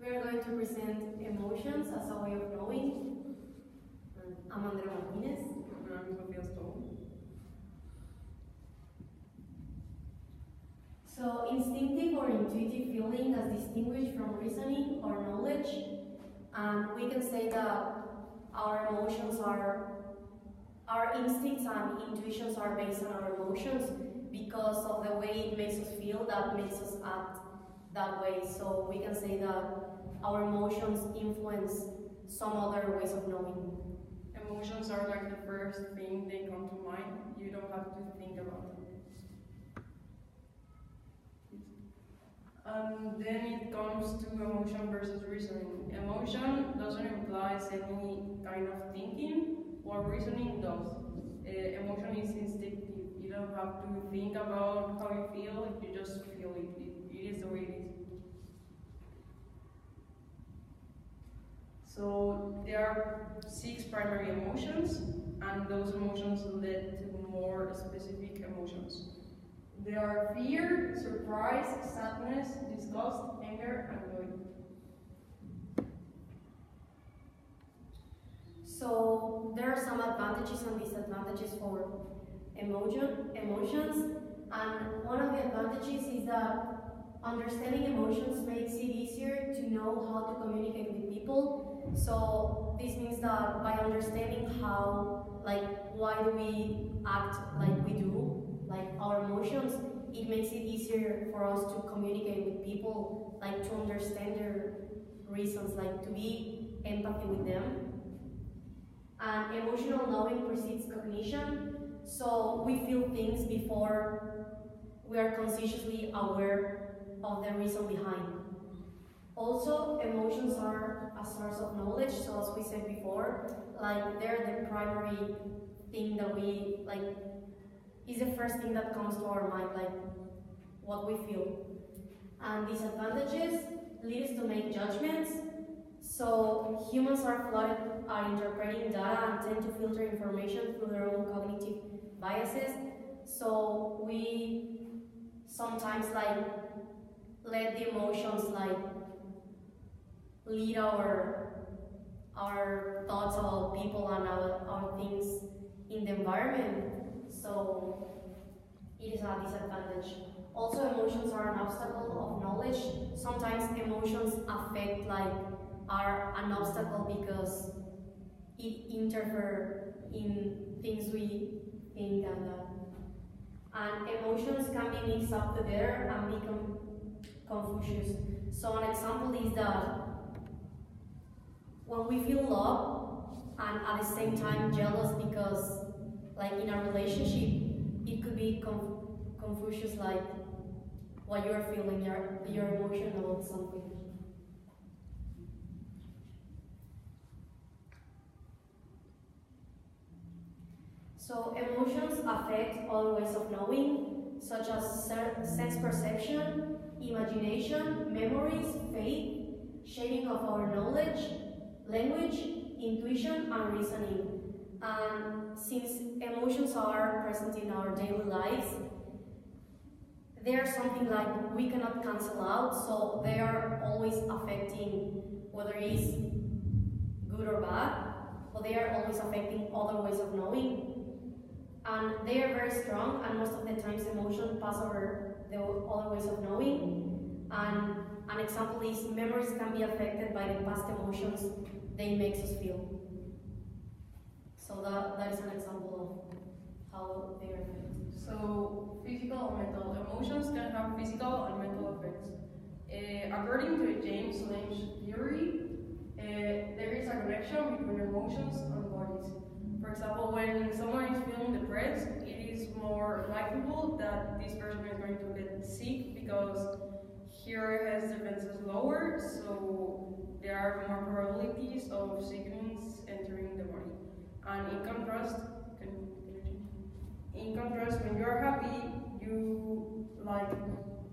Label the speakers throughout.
Speaker 1: We are going to present emotions as a way of knowing. I'm Andrea Martinez.
Speaker 2: And I'm Sofia Stone.
Speaker 1: So, instinctive or intuitive feeling as distinguished from reasoning or knowledge. We can say that our emotions our instincts and intuitions are based on our emotions because of the way it makes us feel that makes us act that way. So we can say that our emotions influence some other ways of knowing.
Speaker 2: Emotions are like the first thing they come to mind. You don't have to think about them. And then it comes to emotion versus reasoning. Emotion doesn't imply any kind of thinking, while reasoning does. Emotion is instinctive. You don't have to think about how you feel, you just feel it. It is the way it is. So there are 6 primary emotions, and those emotions lead to more specific emotions. There are fear, surprise, sadness, disgust, anger, and joy.
Speaker 1: So there are some advantages and disadvantages for emotions, and one of the advantages is that understanding emotions makes it easier to know how to communicate with people. So this means that by understanding why do we act like we do, like our emotions, it makes it easier for us to communicate with people, like to understand their reasons, like to be empathy with them. And emotional knowing precedes cognition, so we feel things before we are consciously aware of the reason behind. Also, emotions are a source of knowledge, so as we said before, like they're the primary thing that is the first thing that comes to our mind, like what we feel. And disadvantages lead us to make judgments. So humans are interpreting data and tend to filter information through their own cognitive biases. So we sometimes let the emotions lead our thoughts about people and our things in the environment. So it is a disadvantage. Also, emotions are an obstacle of knowledge. Sometimes emotions affect are an obstacle because it interferes in things we think and emotions can be mixed up together and become confused. So an example is that when we feel love and at the same time jealous because in a relationship it could be confused what you're feeling, your emotion about something. So emotions affect all ways of knowing, such as sense perception, imagination, memories, faith, shaping of our knowledge, language, intuition, and reasoning. And since emotions are present in our daily lives, they are something we cannot cancel out, so they are always affecting whether it is good or bad, but they are always affecting other ways of knowing. And they are very strong, and most of the times emotions pass over the other ways of knowing. And an example is memories can be affected by the past emotions they make us feel. So that is an example of how they are affected.
Speaker 2: So physical and mental emotions can have physical and mental effects. According to James Lange's theory, there is a connection between emotions and bodies. For example, when someone is feeling depressed, it is more likely that this person is going to get sick because here has defenses lower, so there are more probabilities of sickness entering the body. And in contrast, when you are happy,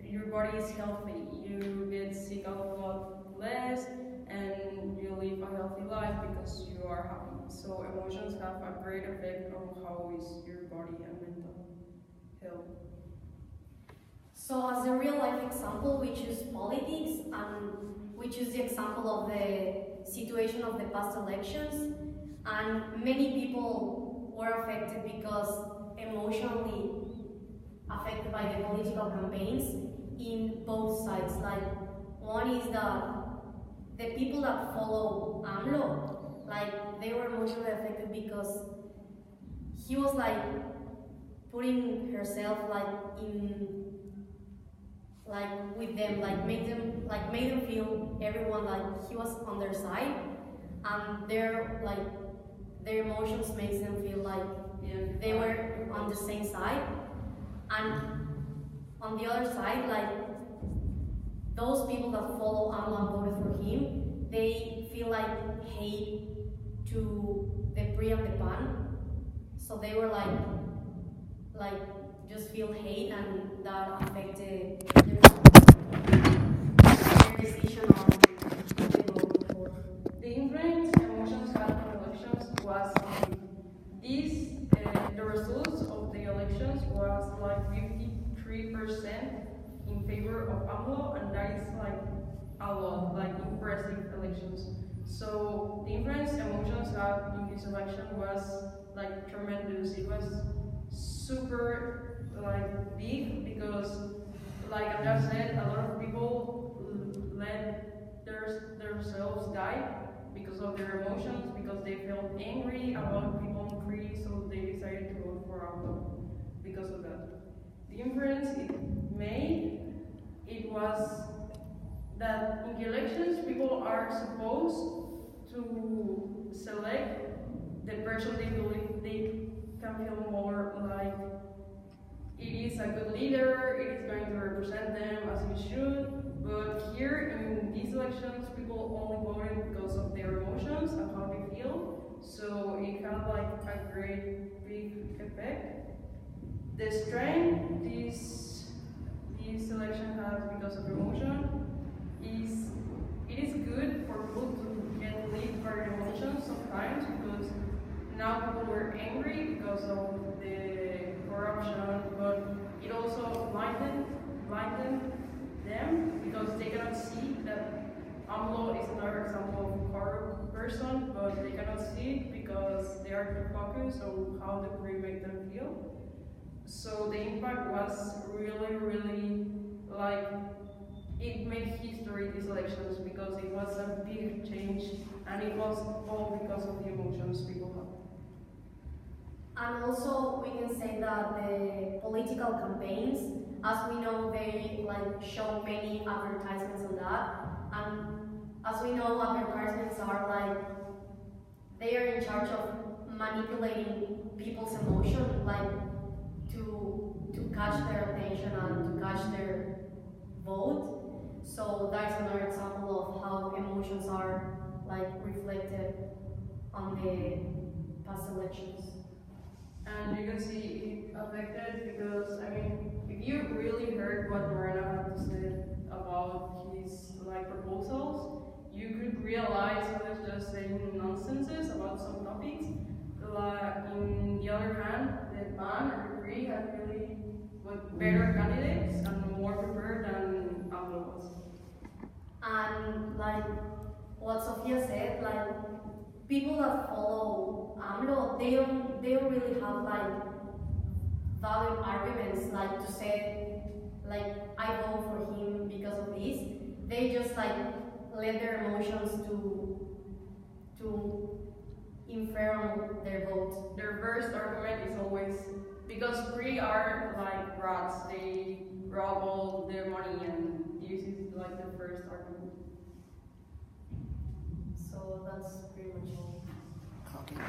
Speaker 2: your body is healthy. You get sick a lot less, and you live a healthy life because you are happy. So emotions have a great effect on how is your body and mental health.
Speaker 1: So as a real life example, we choose politics and we choose the example of the situation of the past elections, and many people were affected because emotionally affected by the political campaigns in both sides. Like, one is that the people that follow AMLO, like, they were emotionally affected because he was like putting herself with them, made them feel everyone like he was on their side, and their emotions makes them feel like they were on the same side. And on the other side, like, those people that follow AMLO and voted for him, they feel like hate to the PRI and the PAN, so they were like just feel hate, and that affected their decision on who they vote for.
Speaker 2: The influence emotions had on elections was these. The results of the elections was like 53% in favor of AMLO, and that is like a lot, like impressive elections. So the influence emotions had in this election was like tremendous. It was super like big because, like I just said, a lot of people let themselves die because of their emotions, because they felt angry about people in PRI, so they decided to vote for AMLO because of that. The inference it made, it was that in the elections people are supposed to select the person they believe they can feel more like it is a good leader, it is going to represent them as it should. But here in these elections, people only voted because of their emotions and how they feel. So it had like a great big effect. The strength this election has because of emotion is it is good for people to get led by their emotions sometimes, because now people were angry because of the corruption, but it also blinded them because they cannot see that AMLO is another example of a corrupt person, but they cannot see it because they are too focused on how the PRI make them feel. So the impact was really like it made history these elections because it was a big change, and it was all because of the emotions people had.
Speaker 1: And also, we can say that the political campaigns, as we know, they show many advertisements on that. And as we know, advertisements are they are in charge of manipulating people's emotion, to catch their attention and to catch their vote. So that's another example of how emotions are reflected on the past elections.
Speaker 2: And you can see it affected because, I mean, if you really heard what Moreno had to say about his proposals, you could realize he was just saying nonsenses about some topics. In the other hand, the PAN or the PRI had really better candidates and more prepared than AMLO was.
Speaker 1: And what Sofia said, people that follow AMLO, they don't really have valid arguments to say I vote for him because of this. They just let their emotions to infer on their vote.
Speaker 2: Their first argument is always because PRI are like rats, they rob all their money, and this is the first argument.
Speaker 1: So that's pretty much all.
Speaker 3: Okay.